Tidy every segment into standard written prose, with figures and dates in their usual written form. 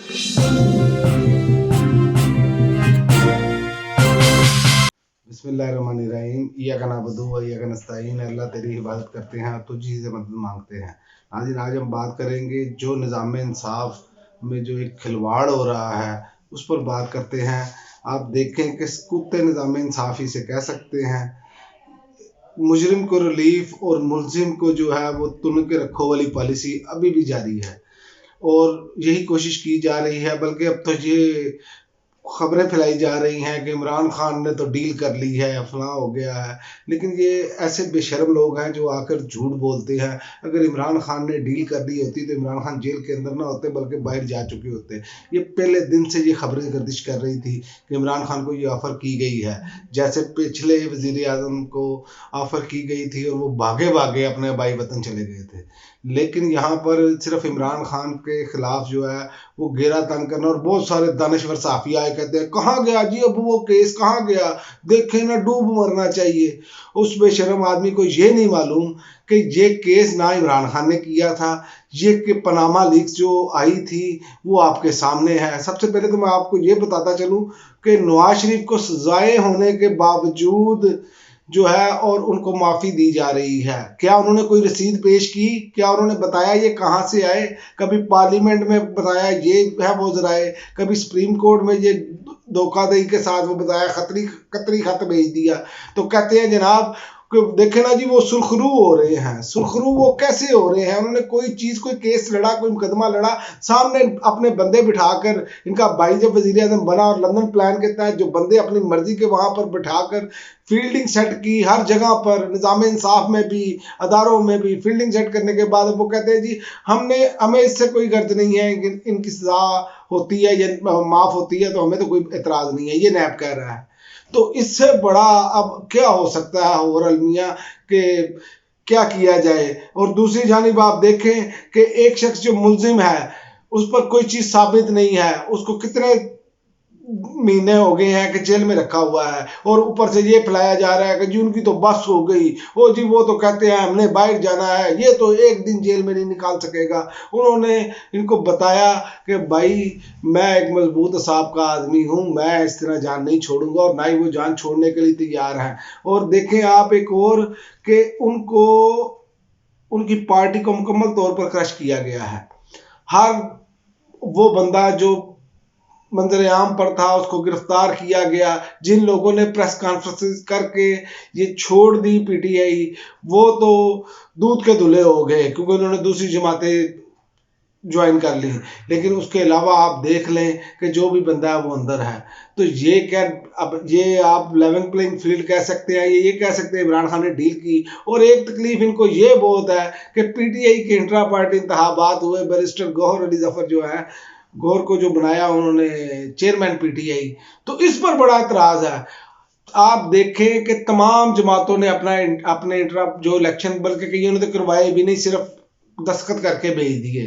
बिस्मिल्लाहिर्रहमानिर्रहीम। इय्याका नअबुदु व इय्याका नस्तईन। अल्लाह तेरी इबादत करते हैं और तुझी से मदद मांगते हैं। नाज़रीन, आज हम बात करेंगे जो निज़ाम इंसाफ में जो एक खिलवाड़ हो रहा है उस पर बात करते हैं। आप देखें कि कुत्ते निज़ाम इंसाफ ही से कह सकते हैं। मुजरिम को रिलीफ और मुलजिम को जो है वो तुन के रखो वाली पॉलिसी अभी भी जारी है और यही कोशिश की जा रही है। बल्कि अब तो ये खबरें फैलाई जा रही हैं कि इमरान खान ने तो डील कर ली है, फलां हो गया है। लेकिन ये ऐसे बेशर्म लोग हैं जो आकर झूठ बोलते हैं। अगर इमरान खान ने डील कर ली होती तो इमरान खान जेल के अंदर ना होते बल्कि बाहर जा चुके होते। ये पहले दिन से ये खबरें गर्दिश कर रही थी कि इमरान खान को ये ऑफ़र की गई है, जैसे पिछले वज़ीर आज़म को ऑफ़र की गई थी और वो भागे भागे अपने भाई वतन चले गए थे। लेकिन यहाँ पर सिर्फ इमरान खान के खिलाफ जो है वो घेरा तंग करना, और बहुत सारे दानिश्वर साफ़ी आए कहते हैं कहाँ गया जी अब वो केस, कहाँ गया, देखे ना डूब मरना चाहिए। उस बेशरम आदमी को ये नहीं मालूम कि ये केस ना इमरान खान ने किया था। ये कि पनामा लीक्स जो आई थी वो आपके सामने है। सबसे पहले तो मैं आपको ये बताता चलूँ कि नवाज शरीफ को सजाएं होने के बावजूद जो है और उनको माफ़ी दी जा रही है। क्या उन्होंने कोई रसीद पेश की? क्या उन्होंने बताया ये कहाँ से आए? कभी पार्लियामेंट में बताया ये है वो जराए, कभी सुप्रीम कोर्ट में ये धोखाधड़ी के साथ वो बताया कतरी खत भेज दिया। तो कहते हैं जनाब देखे ना जी वो सुरखरू हो रहे हैं। सुरखरू वो कैसे हो रहे हैं? उन्होंने कोई चीज़, कोई केस लड़ा, कोई मुकदमा लड़ा, सामने अपने बंदे बिठाकर, इनका भाई जब वज़ीर आज़म बना और लंदन प्लान के तहत जो बंदे अपनी मर्जी के वहाँ पर बिठाकर फील्डिंग सेट की हर जगह पर, निज़ाम इंसाफ में भी, अदारों में भी फील्डिंग सेट करने के बाद वो कहते हैं जी हमें इससे कोई गर्ज नहीं है, इनकी सज़ा होती है या माफ़ होती है तो हमें तो कोई एतराज़ नहीं है, ये नैब कह रहा है। तो इससे बड़ा अब क्या हो सकता है और अलमिया के क्या किया जाए। और दूसरी जानिब आप देखें कि एक शख्स जो मुलजिम है उस पर कोई चीज़ साबित नहीं है, उसको कितने महीने हो गए हैं कि जेल में रखा हुआ है, और ऊपर से ये फैलाया जा रहा है कि जी उनकी तो बस हो गई, ओ जी वो तो कहते हैं हमने बाहर जाना है, ये तो एक दिन जेल में नहीं निकाल सकेगा। उन्होंने इनको बताया कि भाई मैं एक मजबूत असाब का आदमी हूँ, मैं इस तरह जान नहीं छोड़ूंगा, और ना ही वो जान छोड़ने के लिए तैयार हैं। और देखें आप एक और कि उनको उनकी पार्टी को मुकम्मल तौर पर क्रश किया गया है। हर वो बंदा जो मंजर आम पर था उसको गिरफ्तार किया गया। जिन लोगों ने प्रेस कॉन्फ्रेंस करके ये छोड़ दी पीटीआई, वो तो दूध के धुले हो गए क्योंकि उन्होंने दूसरी जमातें ज्वाइन कर ली। लेकिन उसके अलावा आप देख लें कि जो भी बंदा है वो अंदर है। तो ये क्या, अब ये आप लेवल प्लेइंग फील्ड कह सकते हैं, ये कह सकते हैं इमरान खान ने डील की। और एक तकलीफ इनको ये बहुत है कि पीटीआई के इंट्रा पार्टी इंतखाबात हुए, बैरिस्टर गौहर अली जफर जो है, गौर को जो बनाया उन्होंने चेयरमैन पीटीआई, तो इस पर बड़ा एतराज है। आप देखें कि तमाम जमातों ने अपने इंट्रा जो इलेक्शन, बल्कि कईयों ने तो करवाए भी नहीं, सिर्फ दस्तखत करके भेज दिए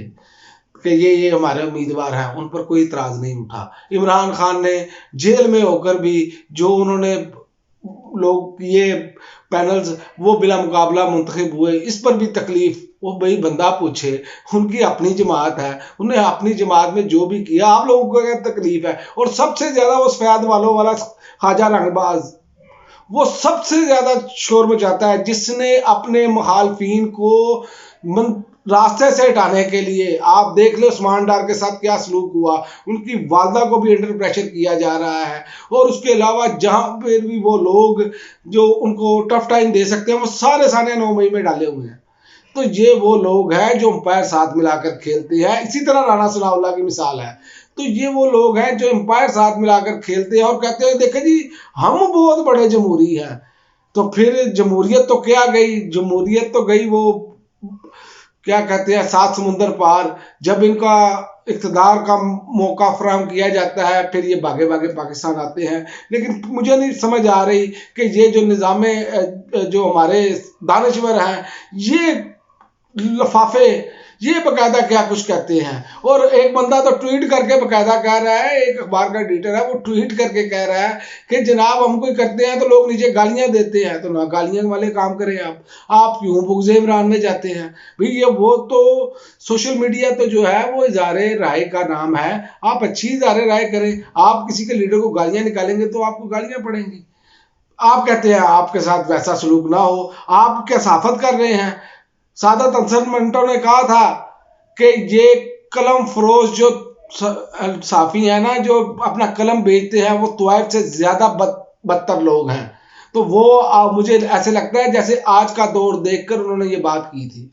कि ये हमारे उम्मीदवार हैं, उन पर कोई इतराज़ नहीं उठा। इमरान खान ने जेल में होकर भी जो उन्होंने लोग ये पैनल्स वो बिला मुकाबला मुंतखब हुए, इस पर भी तकलीफ। वो भाई बंदा पूछे, उनकी अपनी जमात है, उन्हें अपनी जमात में जो भी किया, आप लोगों को क्या तकलीफ है? और सबसे ज़्यादा वो सफेद वालों वाला ख्वाजा रंगबाज, वो सबसे ज़्यादा शोर मचाता है, जिसने अपने मुखालफिन को रास्ते से हटाने के लिए, आप देख लो उस्मान डार के साथ क्या सलूक हुआ, उनकी वालदा को भी अंडर प्रेशर किया जा रहा है। और उसके अलावा जहाँ पर भी वो लोग जो उनको टफ टाइम दे सकते हैं वो सारे 9 मई में डाले हुए हैं। तो ये वो लोग हैं जो अंपायर साथ मिलाकर खेलते हैं। इसी तरह राना सनाउल्लाह की मिसाल है। तो ये वो लोग हैं जो अंपायर साथ मिलाकर खेलते हैं और कहते हैं देखें जी हम बहुत बड़े जमहूरी हैं। तो फिर जमहूरियत तो क्या गई? जमहूरियत तो गई वो क्या कहते हैं 7 समुंदर पार। जब इनका इक़्तिदार का मौका फराहम किया जाता है फिर ये भागे भागे पाकिस्तान आते हैं। लेकिन मुझे नहीं समझ आ रही कि ये जो जो हमारे दानश्वर हैं, ये लफाफे ये बकायदा क्या कुछ कहते हैं। और एक बंदा तो ट्वीट करके बकायदा कह रहा है, एक अखबार का एडिटर है, वो ट्वीट करके कह रहा है कि जनाब हम कोई करते हैं तो लोग नीचे गालियां देते हैं, तो ना गालियां वाले काम करें आप क्यों बुग़्ज़ इमरान में जाते हैं भाई। ये वो तो सोशल मीडिया तो जो है वो इज़हारे राय का नाम है, आप अच्छी इज़हारे राय करें। आप किसी के लीडर को गालियां निकालेंगे तो आपको गालियां पड़ेंगी। आप कहते हैं आपके साथ वैसा सलूक ना हो, आप क्या साफत कर रहे हैं। सादत अंसर मंटो ने कहा था कि ये कलम फरोश जो साफी है ना, जो अपना कलम बेचते हैं, वो तवाइफ से ज्यादा बदतर लोग हैं। तो वो मुझे ऐसे लगता है जैसे आज का दौर देखकर उन्होंने ये बात की थी,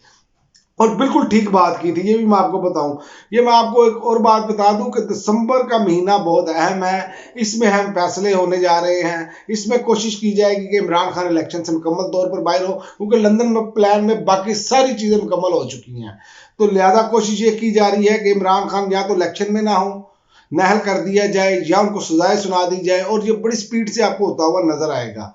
और बिल्कुल ठीक बात की थी। ये भी मैं आपको बताऊं, ये मैं आपको एक और बात बता दूं कि दिसंबर का महीना बहुत अहम है। इसमें हम फैसले होने जा रहे हैं। इसमें कोशिश की जाएगी कि इमरान खान इलेक्शन से मुकम्मल तौर पर बाहर हो, क्योंकि लंदन में प्लान में बाकी सारी चीज़ें मुकम्मल हो चुकी हैं। तो लिहाजा कोशिश ये की जा रही है कि इमरान खान या तो इलेक्शन में ना हो, नहल कर दिया जाए, या उनको सजाएं सुना दी जाए, और ये बड़ी स्पीड से आपको होता हुआ नजर आएगा।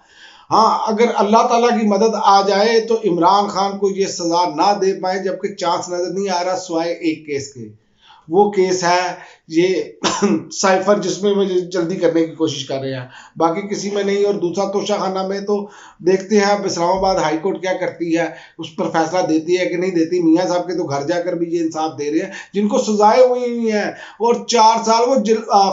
हाँ, अगर अल्लाह ताला की मदद आ जाए तो इमरान खान को ये सजा ना दे पाए, जबकि चांस नजर नहीं आ रहा सिवाय एक केस के। वो केस है ये साइफर, जिसमें वो जल्दी करने की कोशिश कर रहे हैं, बाकी किसी में नहीं। और दूसरा तोशाखाना में तो देखते हैं अब इस्लामाबाद हाई कोर्ट क्या करती है, उस पर फैसला देती है कि नहीं देती। मियाँ साहब के तो घर जाकर भी ये इंसाफ दे रहे हैं जिनको सजाएं हुई हैं, और 4 साल वो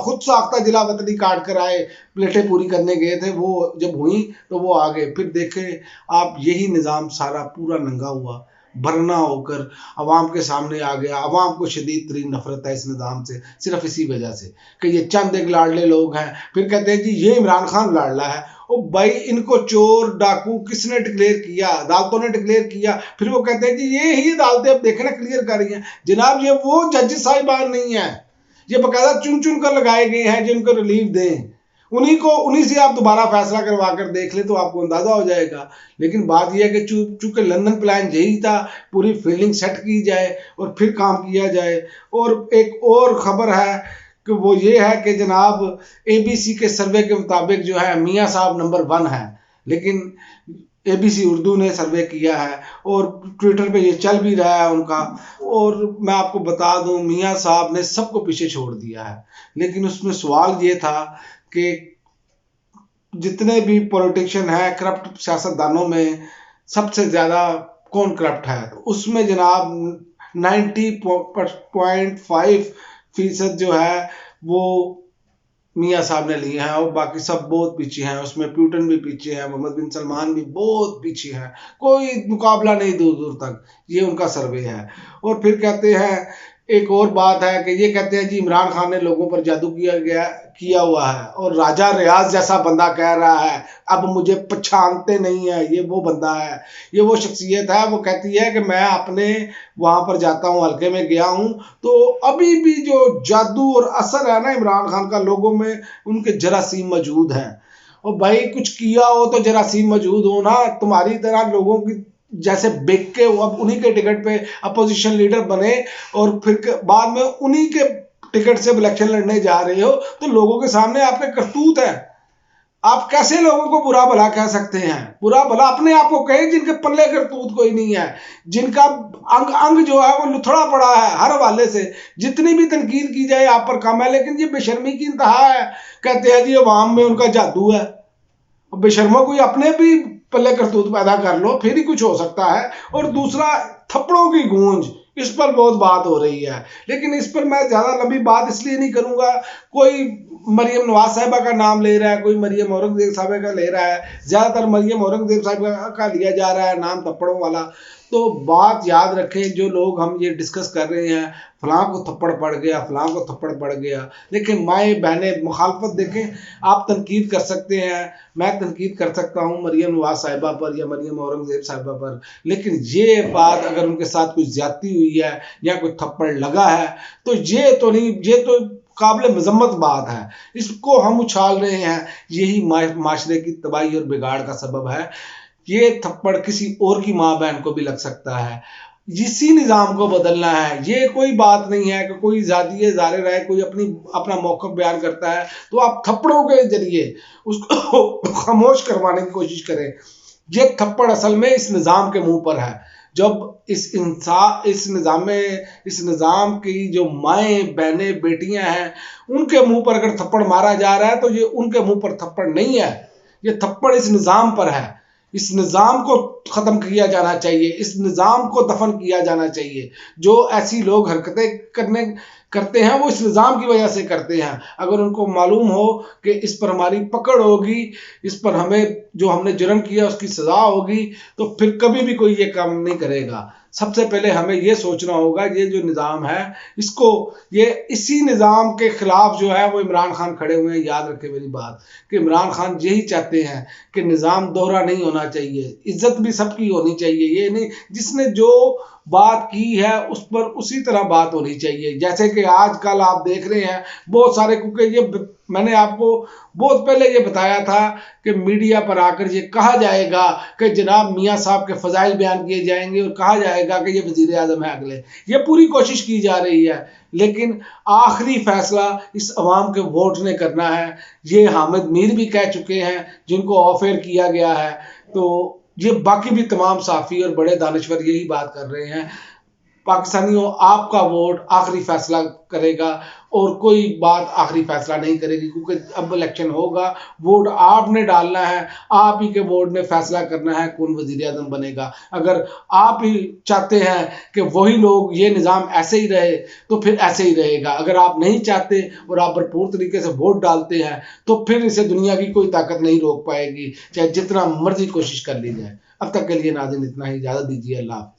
खुद साख्ता जिला वतनी काट कर आए, प्लेटें पूरी करने गए थे, वो जब हुई तो वो आ गए। फिर देखे आप, यही निज़ाम सारा पूरा नंगा हुआ, भरना होकर अवाम के सामने आ गया। अवाम को शदीद तरीन नफरत है इस निज़ाम से, सिर्फ इसी वजह से कि ये चंद एक लाडले लोग हैं। फिर कहते हैं जी ये इमरान खान लाडला है। ओ भाई, इनको चोर डाकू किसने डिक्लेयर किया? अदालतों ने डिक्लेयर किया। फिर वो कहते हैं जी ये ही अदालतें अब देखना क्लियर कर रही हैं। जनाब, ये वो जज साहिबान नहीं है, ये बाकायदा चुन चुन कर लगाए गए हैं जिनको रिलीफ दें। उन्हीं से आप दोबारा फैसला करवा कर देख ले तो आपको अंदाजा हो जाएगा। लेकिन बात यह है कि चूंकि लंदन प्लान यही था, पूरी फील्डिंग सेट की जाए और फिर काम किया जाए। और एक और खबर है कि वो ये है कि जनाब ABC के सर्वे के मुताबिक जो है मियाँ साहब नंबर 1 है, लेकिन ABC उर्दू ने सर्वे किया है और ट्विटर पे ये चल भी रहा है उनका। और मैं आपको बता दूं, मियाँ साहब ने सबको पीछे छोड़ दिया है। लेकिन उसमें सवाल ये था कि जितने भी पॉलिटिशियन हैं, करप्ट सियासतदानों में सबसे ज़्यादा कौन करप्ट है, तो उसमें जनाब 90.5% जो है वो मियाँ साहब ने लिए हैं, और बाकी सब बहुत पीछे हैं। उसमें प्यूटन भी पीछे है, मोहम्मद बिन सलमान भी बहुत पीछे हैं, कोई मुकाबला नहीं दूर दूर तक। ये उनका सर्वे है। और फिर कहते हैं, एक और बात है कि ये कहते हैं जी इमरान खान ने लोगों पर जादू किया हुआ है, और राजा रियाज जैसा बंदा कह रहा है अब मुझे पहचानते नहीं है। ये वो बंदा है, ये वो शख्सियत है, वो कहती है कि मैं अपने वहां पर जाता हूँ, हल्के में गया हूँ, तो अभी भी जो जादू और असर है ना इमरान खान का लोगों में, उनके जरासीम मौजूद हैं। और भाई कुछ किया हो तो जरासीम मौजूद हो ना, तुम्हारी तरह लोगों की जैसे बेक के अब उन्हीं के टिकट पे अपोजिशन लीडर बने और फिर बाद में उन्हीं के टिकट से इलेक्शन लड़ने जा रहे हो, तो लोगों के सामने आपके करतूत है। आप कैसे लोगों को बुरा भला कह सकते हैं? बुरा भला अपने आप को कहें जिनके पल्ले करतूत कोई नहीं है, जिनका अंग अंग जो है वो लुथड़ा पड़ा है हर हवाले से। जितनी भी तनकीद की जाए आप पर कम है, लेकिन ये बेशर्मी की इंतहा है। कहते हैं जी अवाम में उनका जादू है। बेशर्मों कोई अपने भी पल्ले करतूत पैदा कर लो, फिर ही कुछ हो सकता है। और दूसरा, थप्पड़ों की गूंज, इस पर बहुत बात हो रही है, लेकिन इस पर मैं ज्यादा लंबी बात इसलिए नहीं करूंगा। कोई मरियम नवाज साहिबा का नाम ले रहा है, कोई मरियम औरंगजेब साहिबा का ले रहा है, ज्यादातर मरियम औरंगजेब साहिबा का लिया जा रहा है नाम थप्पड़ों वाला। तो बात याद रखें, जो लोग हम ये डिस्कस कर रहे हैं, फलां को थप्पड़ पड़ गया, फलां को थप्पड़ पड़ गया, लेकिन माए बहनें मुखालफत देखें। आप तनकीद कर सकते हैं, मैं तनकीद कर सकता हूँ मरियम नवाज साहिबा पर या मरियम औरंगजेब साहिबा पर, लेकिन ये बात अगर उनके साथ कोई ज्यादती हुई है या कोई थप्पड़ लगा है तो ये तो नहीं, ये तो काबिल मजम्मत बात है। इसको हम उछाल रहे हैं, यही माशरे की तबाही और बिगाड़ का सबब है। ये थप्पड़ किसी और की माँ बहन को भी लग सकता है। इसी निज़ाम को बदलना है। ये कोई बात नहीं है कि कोई ज़ादिए ज़ाहिर है, कोई अपना मौक़िफ़ बयान करता है तो आप थप्पड़ों के जरिए उसको खामोश करवाने की कोशिश करें। ये थप्पड़ असल में इस निज़ाम के मुंह पर है, जब इस निज़ाम की जो माएँ बहनें बेटियां हैं उनके मुंह पर अगर थप्पड़ मारा जा रहा है तो ये उनके मुंह पर थप्पड़ नहीं है, ये थप्पड़ इस निज़ाम पर है। इस निज़ाम को ख़त्म किया जाना चाहिए, इस निज़ाम को दफन किया जाना चाहिए। जो ऐसी लोग हरकतें करते हैं वो इस निज़ाम की वजह से करते हैं। अगर उनको मालूम हो कि इस पर हमारी पकड़ होगी, इस पर हमें जो हमने जुर्म किया उसकी सज़ा होगी, तो फिर कभी भी कोई ये काम नहीं करेगा। सबसे पहले हमें ये सोचना होगा ये जो निज़ाम है इसको, ये इसी निज़ाम के खिलाफ जो है वो इमरान खान खड़े हुए हैं। याद रखें मेरी बात कि इमरान खान यही चाहते हैं कि निज़ाम दोहरा नहीं होना चाहिए, इज्जत भी सबकी होनी चाहिए। ये नहीं जिसने जो बात की है उस पर उसी तरह बात होनी चाहिए। जैसे कि आजकल आप देख रहे हैं बहुत सारे, क्योंकि ये मैंने आपको बहुत पहले ये बताया था कि मीडिया पर आकर ये कहा जाएगा कि जनाब मियाँ साहब के फ़ज़ाइल बयान किए जाएंगे और कहा जाएगा कि ये वज़ीर आज़म है अगले। ये पूरी कोशिश की जा रही है, लेकिन आखिरी फैसला इस अवाम के वोट ने करना है। ये हामिद मीर भी कह चुके हैं जिनको ऑफेयर किया गया है, तो ये बाकी भी तमाम साफ़ी और बड़े दानश्वर यही बात कर रहे हैं। पाकिस्तानियों, आपका वोट आखिरी फैसला करेगा और कोई बात आखिरी फैसला नहीं करेगी, क्योंकि अब इलेक्शन होगा, वोट आपने डालना है, आप ही के वोट ने फैसला करना है कौन वज़ीर आज़म बनेगा। अगर आप ही चाहते हैं कि वही लोग, ये निज़ाम ऐसे ही रहे तो फिर ऐसे ही रहेगा। अगर आप नहीं चाहते और आप भरपूर तरीके से वोट डालते हैं तो फिर इसे दुनिया की कोई ताकत नहीं रोक पाएगी, चाहे जितना मर्जी कोशिश कर ली जाए। अब तक के लिए नाज़रीन इतना ही, इजाज़त दीजिए। अल्लाह हाफ़िज़।